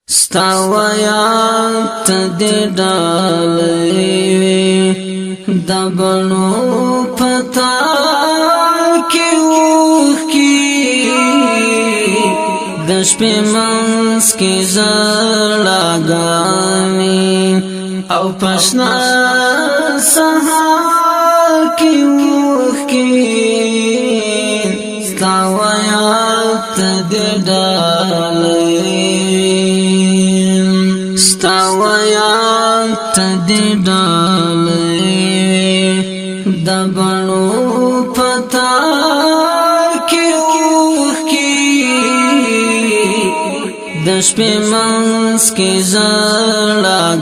ستاوه یاد تدی ڈالی دبنو پتا کی اوخ کی دشپی منس کی زرلاگانی او پشنا سہار کی اوخ کی ستاوه یاد تدی ڈالی ستاوه یاد تدی ڈالی دبنو پتا کی اوخ کی دشپی منس کی زرلاگانی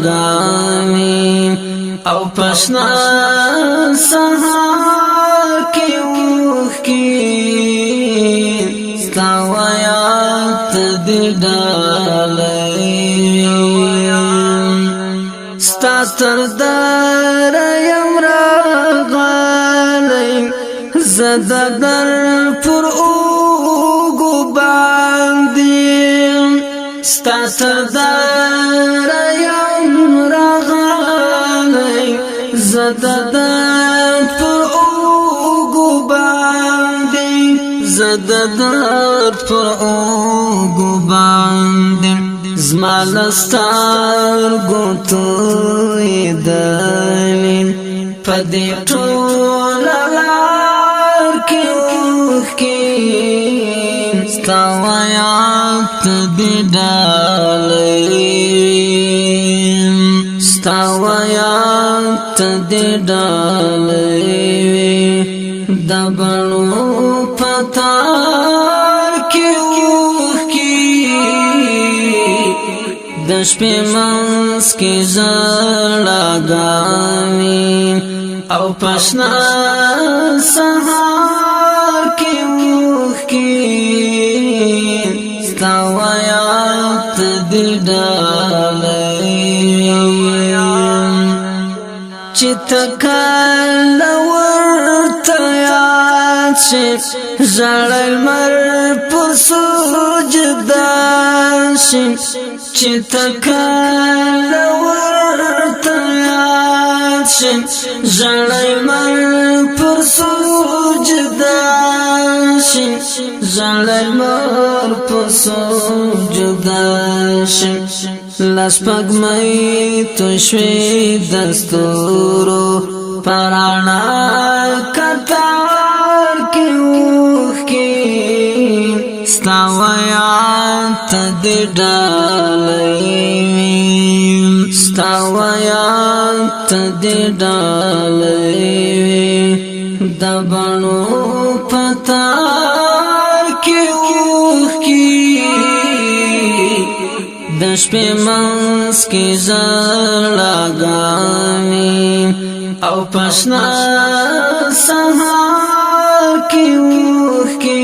او پشنا سہار کی اوخ کی ستاوه یاد تدی ڈالی ستاتر دار یم راغالی زده در پر اوگو باندیم ستاتر دار یم راغالی زده در پر اوگو باندیم زده در پر اوگو باندیم زمالستار گوتوی دلین پدی طول لار کی اوخ کی ستاوه یاد تدی ڈالیم ستاوه یاد تدی ڈالیم دبنو پتا کی اوخ کی دشپی منس کی زرلاگانی او پشنا سہار کی اوخ کی ستاوه یاد تدی ڈالیم چی تکال ورطا یاد شی زړل مر پر سجدان شی چی تکال ورطا یاد شی زړل مر پر سجدان شی زړل مر پر سجدان شی لاس پگمئی تشوی دستورو پرانا کتار کی اوخ کی ستاوه یاد تدی ڈالیم ستاوه یاد تدی ڈالیم دبنو پتا کی اوخ کی دشپی منس کی زرلاگانی او پشنا سہار کی اوخ کی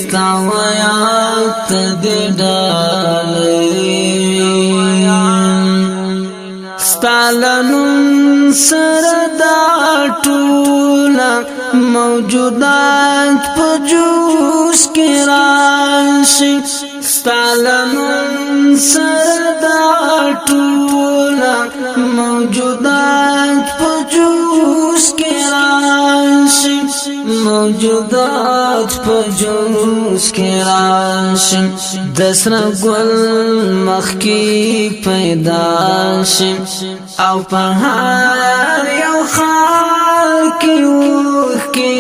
ستاوه یاد تدی ڈالیم ستالنون سردا ټولا موجودات په جوش کی راشی ستالنون سردا ټولا موجودات په جوش کی راشی موجودات په جوش کی راشی دسر گل مخکی پیدا شی او په هر یو خال کی اوخ کی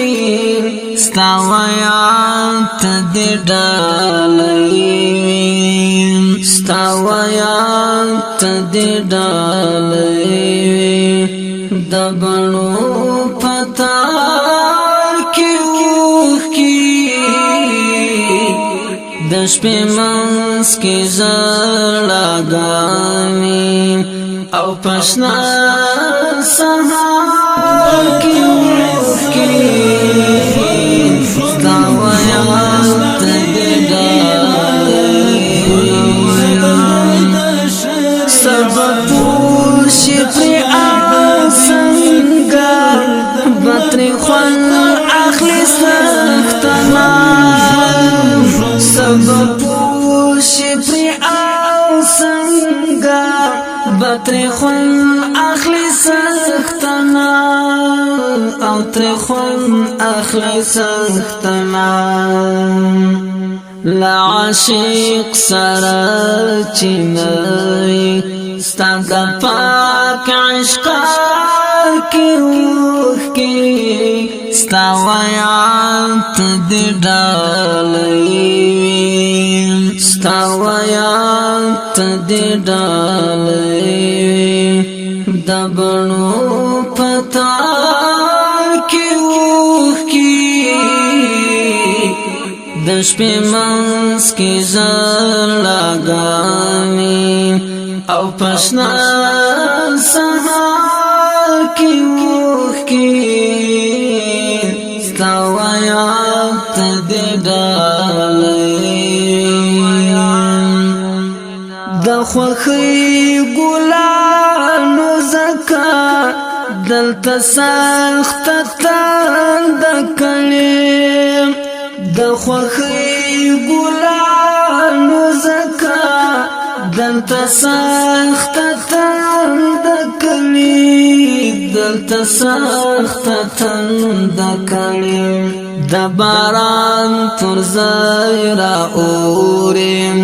ستاوه یاد تدی ڈالیم ستاوه یاد تدی ڈالیم دبنو پتا کی اوخ کی دشپی منس کی زرلاگانی او پشنا سہار کی اوخ کی ستاوه یاد تدی ڈالیم اخلی سختنا لعاشق سره چینوی ستا د پاک عشقا کی روح کی ستا ویات دی ڈالی ستا ویات دی ڈالی دبنو پتا کی روح کی دشپی منس کی زر لگامی او پشنا سهار کی روح کی ستوایات دی ڈالی دخوخی گلانو زکا دلتا سخت تندکلیم دخوخی گلانو زکا دلتا سخت تندکلی دلتا سخت تندکلی د باران تر زیرا اوریم